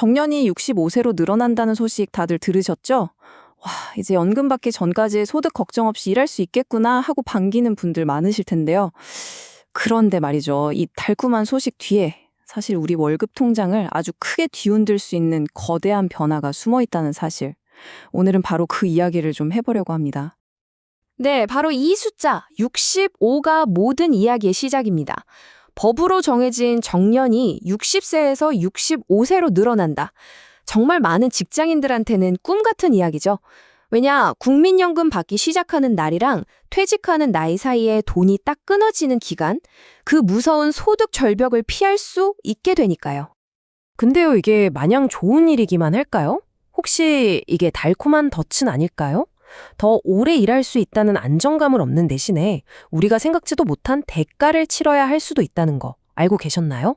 정년이 65세로 늘어난다는 소식 다들 들으셨죠? 와, 이제 연금 받기 전까지 소득 걱정 없이 일할 수 있겠구나 하고 반기는 분들 많으실 텐데요. 그런데 말이죠. 이 달콤한 소식 뒤에 사실 우리 월급 통장을 아주 크게 뒤흔들 수 있는 거대한 변화가 숨어 있다는 사실. 오늘은 바로 그 이야기를 좀 해보려고 합니다. 네, 바로 이 숫자 65가 모든 이야기의 시작입니다. 법으로 정해진 정년이 60세에서 65세로 늘어난다. 정말 많은 직장인들한테는 꿈 같은 이야기죠. 왜냐, 국민연금 받기 시작하는 날이랑 퇴직하는 나이 사이에 돈이 딱 끊어지는 기간, 그 무서운 소득 절벽을 피할 수 있게 되니까요. 근데요, 이게 마냥 좋은 일이기만 할까요? 혹시 이게 달콤한 덫은 아닐까요? 더 오래 일할 수 있다는 안정감을 얻는 대신에 우리가 생각지도 못한 대가를 치러야 할 수도 있다는 거 알고 계셨나요?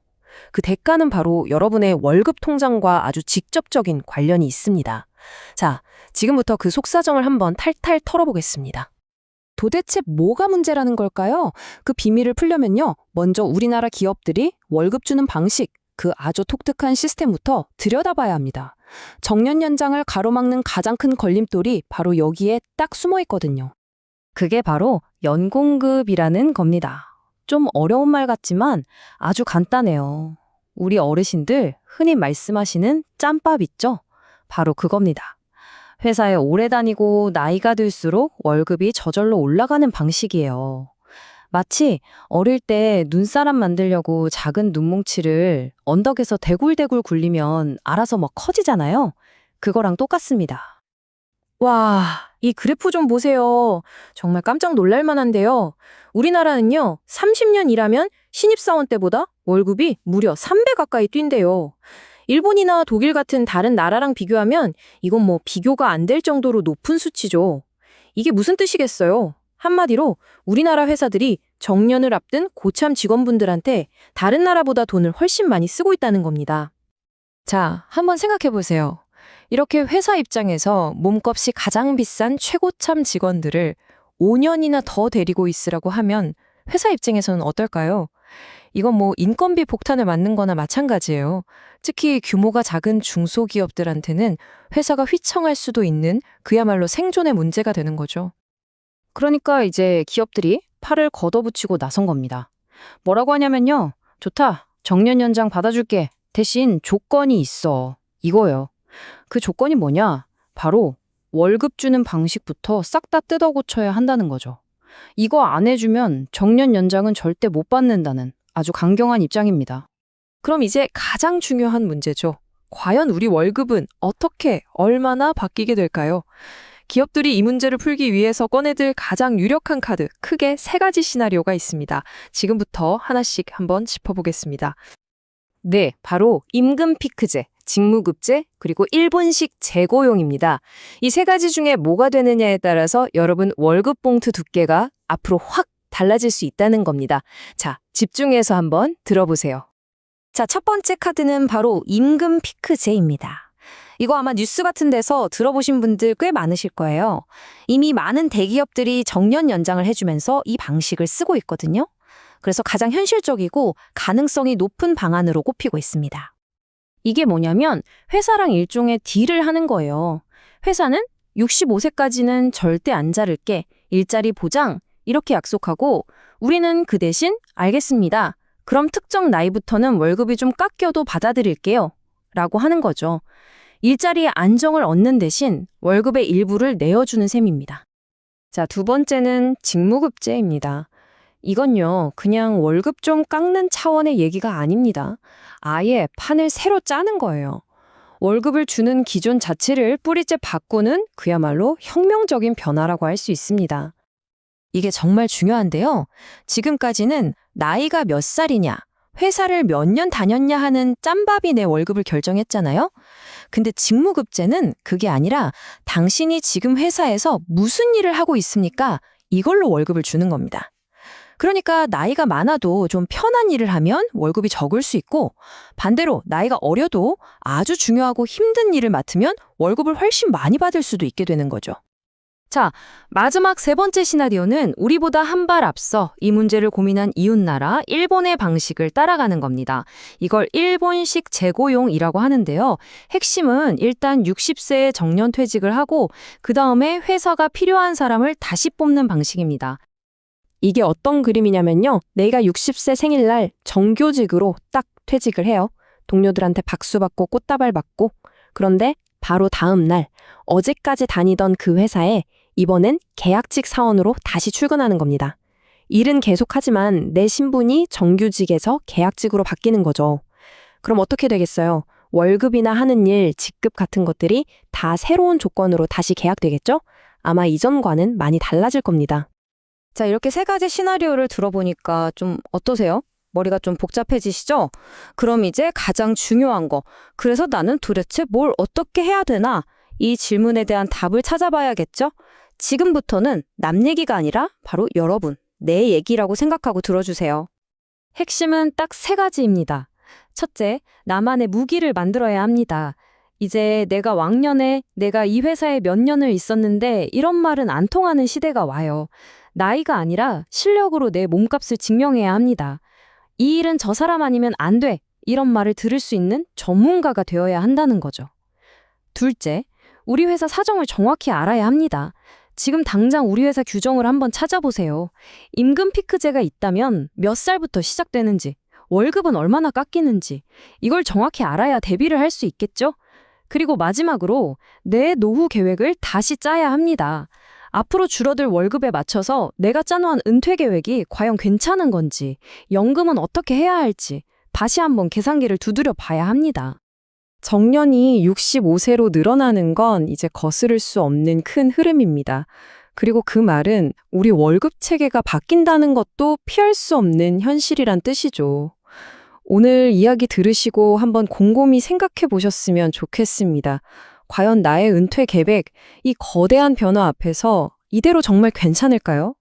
그 대가는 바로 여러분의 월급 통장과 아주 직접적인 관련이 있습니다. 자, 지금부터 그 속사정을 한번 탈탈 털어보겠습니다. 도대체 뭐가 문제라는 걸까요? 그 비밀을 풀려면요. 먼저 우리나라 기업들이 월급 주는 방식, 그 아주 독특한 시스템부터 들여다봐야 합니다. 정년 연장을 가로막는 가장 큰 걸림돌이 바로 여기에 딱 숨어 있거든요. 그게 바로 연공급이라는 겁니다. 좀 어려운 말 같지만 아주 간단해요. 우리 어르신들 흔히 말씀하시는 짬밥 있죠? 바로 그겁니다. 회사에 오래 다니고 나이가 들수록 월급이 저절로 올라가는 방식이에요. 마치 어릴 때 눈사람 만들려고 작은 눈뭉치를 언덕에서 대굴대굴 굴리면 알아서 막 커지잖아요. 그거랑 똑같습니다. 와, 이 그래프 좀 보세요. 정말 깜짝 놀랄 만한데요. 우리나라는요, 30년 일하면 신입사원 때보다 월급이 무려 3배 가까이 뛴대요. 일본이나 독일 같은 다른 나라랑 비교하면 이건 뭐 비교가 안 될 정도로 높은 수치죠. 이게 무슨 뜻이겠어요? 한마디로 우리나라 회사들이 정년을 앞둔 고참 직원분들한테 다른 나라보다 돈을 훨씬 많이 쓰고 있다는 겁니다. 자, 한번 생각해 보세요. 이렇게 회사 입장에서 몸값이 가장 비싼 최고참 직원들을 5년이나 더 데리고 있으라고 하면 회사 입장에서는 어떨까요? 이건 뭐 인건비 폭탄을 맞는 거나 마찬가지예요. 특히 규모가 작은 중소기업들한테는 회사가 휘청할 수도 있는 그야말로 생존의 문제가 되는 거죠. 그러니까 이제 기업들이 팔을 걷어붙이고 나선 겁니다. 뭐라고 하냐면요. 좋다. 정년 연장 받아줄게. 대신 조건이 있어. 이거예요. 그 조건이 뭐냐? 바로 월급 주는 방식부터 싹 다 뜯어 고쳐야 한다는 거죠. 이거 안 해주면 정년 연장은 절대 못 받는다는 아주 강경한 입장입니다. 그럼 이제 가장 중요한 문제죠. 과연 우리 월급은 어떻게, 얼마나 바뀌게 될까요? 기업들이 이 문제를 풀기 위해서 꺼내들 가장 유력한 카드, 크게 세 가지 시나리오가 있습니다. 지금부터 하나씩 한번 짚어보겠습니다. 네, 바로 임금 피크제, 직무급제, 그리고 일본식 재고용입니다. 이 세 가지 중에 뭐가 되느냐에 따라서 여러분 월급 봉투 두께가 앞으로 확 달라질 수 있다는 겁니다. 자, 집중해서 한번 들어보세요. 자, 첫 번째 카드는 바로 임금 피크제입니다. 이거 아마 뉴스 같은 데서 들어보신 분들 꽤 많으실 거예요. 이미 많은 대기업들이 정년 연장을 해주면서 이 방식을 쓰고 있거든요. 그래서 가장 현실적이고 가능성이 높은 방안으로 꼽히고 있습니다. 이게 뭐냐면 회사랑 일종의 딜을 하는 거예요. 회사는 65세까지는 절대 안 자를게, 일자리 보장, 이렇게 약속하고 우리는 그 대신 알겠습니다. 그럼 특정 나이부터는 월급이 좀 깎여도 받아들일게요. 라고 하는 거죠. 일자리의 안정을 얻는 대신 월급의 일부를 내어주는 셈입니다. 자, 두 번째는 직무급제입니다. 이건요, 그냥 월급 좀 깎는 차원의 얘기가 아닙니다. 아예 판을 새로 짜는 거예요. 월급을 주는 기존 자체를 뿌리째 바꾸는 그야말로 혁명적인 변화라고 할 수 있습니다. 이게 정말 중요한데요. 지금까지는 나이가 몇 살이냐, 회사를 몇 년 다녔냐 하는 짬밥이 내 월급을 결정했잖아요. 근데 직무급제는 그게 아니라 당신이 지금 회사에서 무슨 일을 하고 있습니까? 이걸로 월급을 주는 겁니다. 그러니까 나이가 많아도 좀 편한 일을 하면 월급이 적을 수 있고 반대로 나이가 어려도 아주 중요하고 힘든 일을 맡으면 월급을 훨씬 많이 받을 수도 있게 되는 거죠. 자, 마지막 세 번째 시나리오는 우리보다 한 발 앞서 이 문제를 고민한 이웃나라 일본의 방식을 따라가는 겁니다. 이걸 일본식 재고용이라고 하는데요. 핵심은 일단 60세에 정년퇴직을 하고 그 다음에 회사가 필요한 사람을 다시 뽑는 방식입니다. 이게 어떤 그림이냐면요. 내가 60세 생일날 정교직으로 딱 퇴직을 해요. 동료들한테 박수 받고 꽃다발 받고. 그런데 바로 다음 날 어제까지 다니던 그 회사에 이번엔 계약직 사원으로 다시 출근하는 겁니다. 일은 계속하지만 내 신분이 정규직에서 계약직으로 바뀌는 거죠. 그럼 어떻게 되겠어요? 월급이나 하는 일, 직급 같은 것들이 다 새로운 조건으로 다시 계약되겠죠? 아마 이전과는 많이 달라질 겁니다. 자, 이렇게 세 가지 시나리오를 들어보니까 좀 어떠세요? 머리가 좀 복잡해지시죠? 그럼 이제 가장 중요한 거. 그래서 나는 도대체 뭘 어떻게 해야 되나? 이 질문에 대한 답을 찾아봐야겠죠? 지금부터는 남 얘기가 아니라 바로 여러분, 내 얘기라고 생각하고 들어주세요. 핵심은 딱 세 가지입니다. 첫째, 나만의 무기를 만들어야 합니다. 이제 내가 왕년에 내가 이 회사에 몇 년을 있었는데 이런 말은 안 통하는 시대가 와요. 나이가 아니라 실력으로 내 몸값을 증명해야 합니다. 이 일은 저 사람 아니면 안 돼. 이런 말을 들을 수 있는 전문가가 되어야 한다는 거죠. 둘째, 우리 회사 사정을 정확히 알아야 합니다. 지금 당장 우리 회사 규정을 한번 찾아보세요. 임금 피크제가 있다면 몇 살부터 시작되는지, 월급은 얼마나 깎이는지, 이걸 정확히 알아야 대비를 할 수 있겠죠? 그리고 마지막으로 내 노후 계획을 다시 짜야 합니다. 앞으로 줄어들 월급에 맞춰서 내가 짜놓은 은퇴 계획이 과연 괜찮은 건지, 연금은 어떻게 해야 할지 다시 한번 계산기를 두드려 봐야 합니다. 정년이 65세로 늘어나는 건 이제 거스를 수 없는 큰 흐름입니다. 그리고 그 말은 우리 월급 체계가 바뀐다는 것도 피할 수 없는 현실이란 뜻이죠. 오늘 이야기 들으시고 한번 곰곰이 생각해 보셨으면 좋겠습니다. 과연 나의 은퇴 계획, 이 거대한 변화 앞에서 이대로 정말 괜찮을까요?